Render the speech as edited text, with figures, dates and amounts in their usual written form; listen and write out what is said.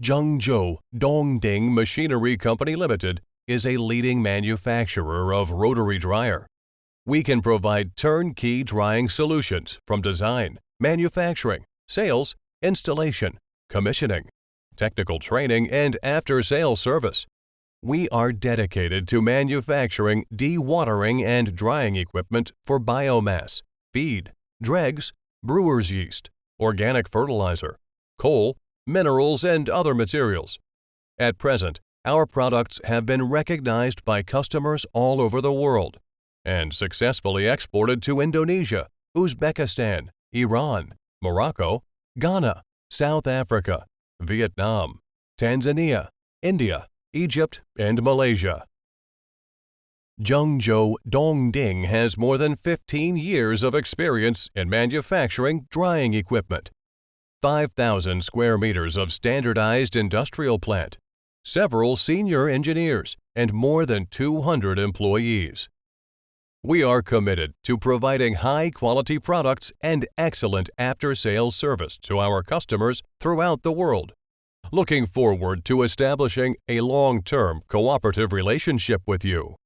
Zhengzhou Dongding Machinery Company Limited is a leading manufacturer of rotary dryer. We can provide turnkey drying solutions from design, manufacturing, sales, installation, commissioning, technical training, and after-sales service. We are dedicated to manufacturing dewatering and drying equipment for biomass, feed, dregs, brewer's yeast, organic fertilizer, coal, minerals, and other materials. At present, our products have been recognized by customers all over the world and successfully exported to Indonesia, Uzbekistan, Iran, Morocco, Ghana, South Africa, Vietnam, Tanzania, India, Egypt, and Malaysia. Zhengzhou Dongding has more than 15 years of experience in manufacturing drying equipment, 5,000 square meters of standardized industrial plant, several senior engineers, and more than 200 employees. We are committed to providing high-quality products and excellent after-sales service to our customers throughout the world. Looking forward to establishing a long-term cooperative relationship with you.